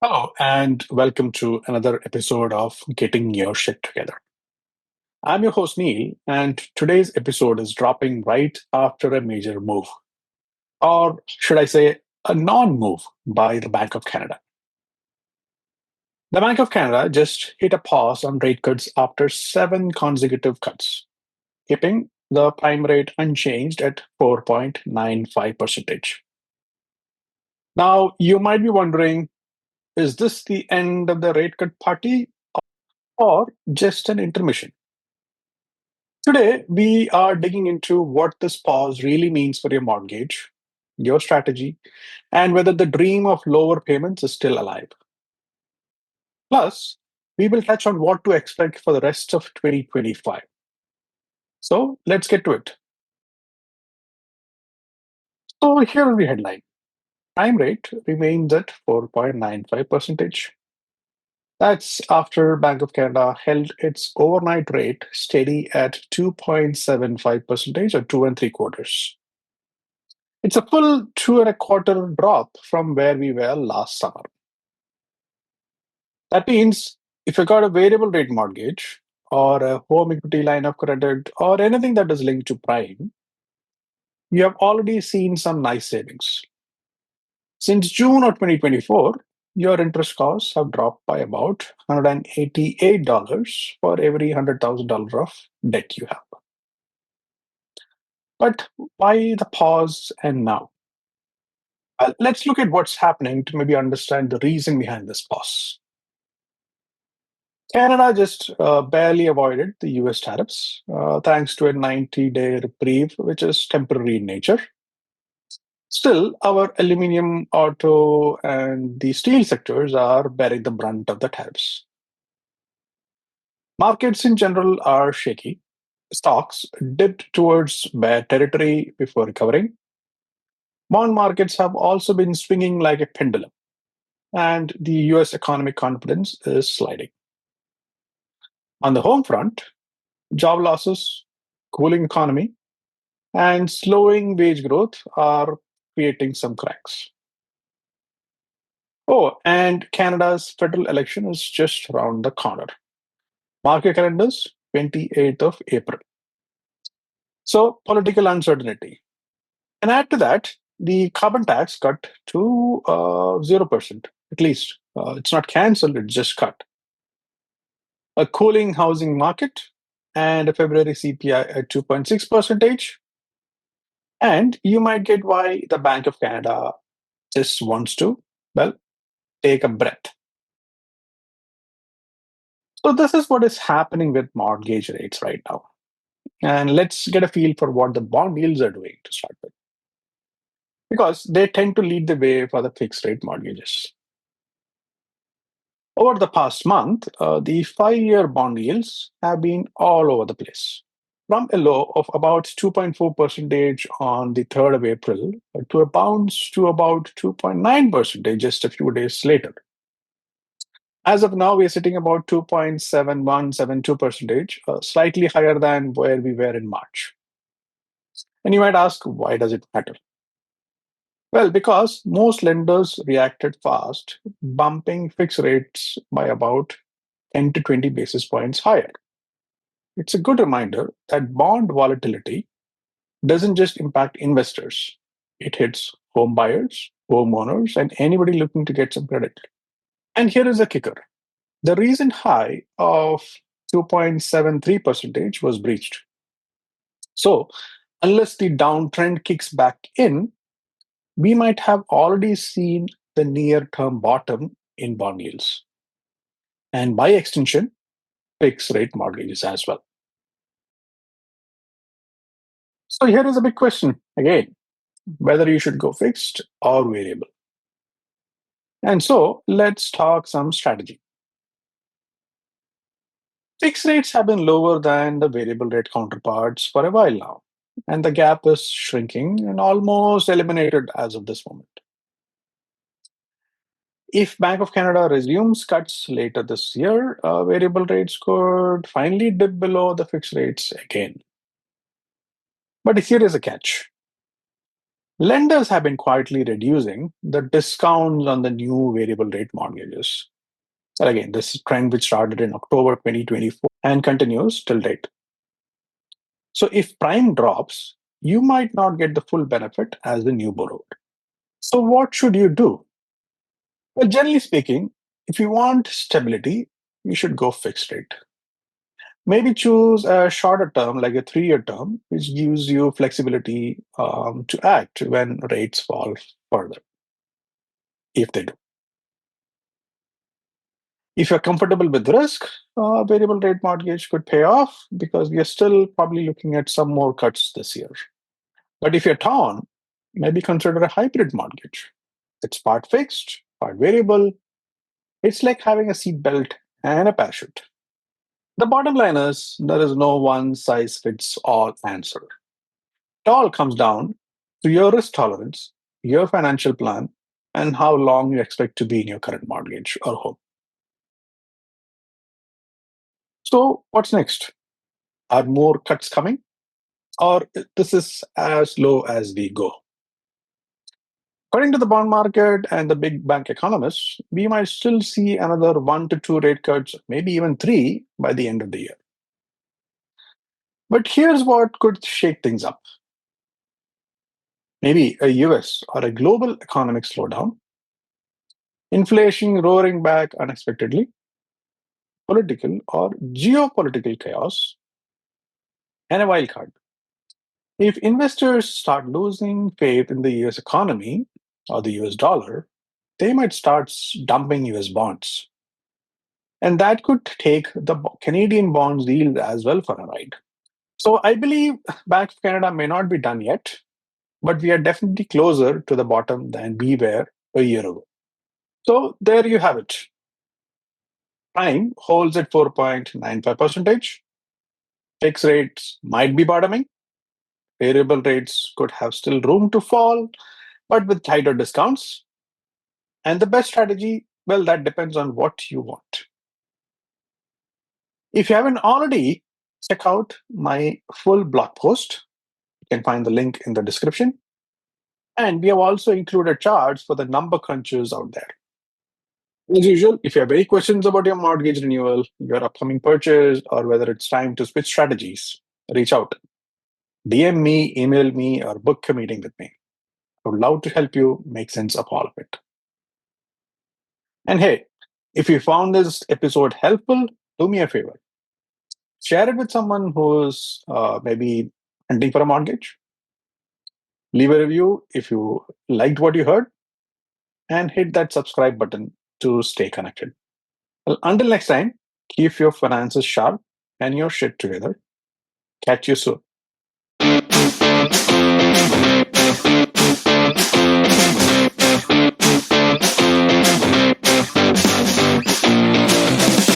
Hello, and welcome to another episode of Getting Your Shit Together. I'm your host, Neil, and today's episode is dropping right after a major move, or should I say, a non move by the Bank of Canada. The Bank of Canada just hit a pause on rate cuts after seven consecutive cuts, keeping the prime rate unchanged at 4.95%. Now, you might be wondering, is this the end of the rate cut party or just an intermission? Today, we are digging into what this pause really means for your mortgage, your strategy, and whether the dream of lower payments is still alive. Plus, we will touch on what to expect for the rest of 2025. So, let's get to it. So, here is the headline. Prime rate remains at 4.95%. That's after Bank of Canada held its overnight rate steady at 2.75% or two and three quarters. It's a full two and a quarter drop from where we were last summer. That means if you got a variable rate mortgage or a home equity line of credit or anything that is linked to prime, you have already seen some nice savings. Since June of 2024, your interest costs have dropped by about $188 for every $100,000 of debt you have. But why the pause and now? Let's look at what's happening to maybe understand the reason behind this pause. Canada just barely avoided the US tariffs thanks to a 90-day reprieve, which is temporary in nature. Still, our aluminium, auto, and the steel sectors are bearing the brunt of the tariffs. Markets in general are shaky. Stocks dipped towards bear territory before recovering. Bond markets have also been swinging like a pendulum, and the US economic confidence is sliding. On the home front, job losses, cooling economy, and slowing wage growth are creating some cracks. Oh, and Canada's federal election is just around the corner. Mark your calendars, 28th of April. So, political uncertainty. And add to that, the carbon tax cut to 0%, at least. It's not cancelled, it's just cut. A cooling housing market and a February CPI at 2.6%. And you might get why the Bank of Canada just wants to, well, take a breath. So, this is what is happening with mortgage rates right now. And let's get a feel for what the bond yields are doing to start with, because they tend to lead the way for the fixed rate mortgages. Over the past month, the 5 year bond yields have been all over the place. From a low of about 2.4% on the 3rd of April to a bounce to about 2.9% just a few days later. As of now, we're sitting about 2.7172%, slightly higher than where we were in March. And you might ask, why does it matter? Well, because most lenders reacted fast, bumping fixed rates by about 10 to 20 basis points higher. It's a good reminder that bond volatility doesn't just impact investors, it hits home buyers, homeowners, and anybody looking to get some credit. And here is a kicker: the recent high of 2.73% was breached. So, unless the downtrend kicks back in, we might have already seen the near term bottom in bond yields, and by extension, fixed rate mortgages as well. So, here is a big question again: whether you should go fixed or variable. And so, let's talk some strategy. Fixed rates have been lower than the variable rate counterparts for a while now, and the gap is shrinking and almost eliminated as of this moment. If Bank of Canada resumes cuts later this year, variable rates could finally dip below the fixed rates again. But here is a catch. Lenders have been quietly reducing the discounts on the new variable rate mortgages. And again, this trend which started in October 2024 and continues till date. So if prime drops, you might not get the full benefit as the new borrower. So what should you do? Well, generally speaking, if you want stability, you should go fixed rate. Maybe choose a shorter term, like a 3-year term, which gives you flexibility to act when rates fall further, if they do. If you're comfortable with risk, variable rate mortgage could pay off because we are still probably looking at some more cuts this year. But if you're torn, maybe consider a hybrid mortgage. It's part fixed, part variable. It's like having a seatbelt and a parachute. The bottom line is there is no one size fits all answer. It all comes down to your risk tolerance, your financial plan, and how long you expect to be in your current mortgage or home. So, what's next? Are more cuts coming? Or this is as low as we go? According to the bond market and the big bank economists, we might still see another 1 to 2 rate cuts, maybe even three by the end of the year. But here's what could shake things up. Maybe a US or a global economic slowdown, inflation roaring back unexpectedly, political or geopolitical chaos, and a wild card. If investors start losing faith in the US economy or the US dollar, they might start dumping US bonds. And that could take the Canadian bonds yield as well for a ride. So I believe Bank of Canada may not be done yet, but we are definitely closer to the bottom than we were a year ago. So there you have it. Prime holds at 4.95%. Fixed rates might be bottoming. Variable rates could have still room to fall, but with tighter discounts. And the best strategy, well, that depends on what you want. If you haven't already, check out my full blog post. You can find the link in the description. And we have also included charts for the number crunchers out there. As usual, if you have any questions about your mortgage renewal, your upcoming purchase, or whether it's time to switch strategies, reach out. DM me, email me, or book a meeting with me. I would love to help you make sense of all of it. And hey, if you found this episode helpful, do me a favor. Share it with someone who's maybe hunting for a mortgage. Leave a review if you liked what you heard, and hit that subscribe button to stay connected. Well, until next time, keep your finances sharp and your shit together. Catch you soon.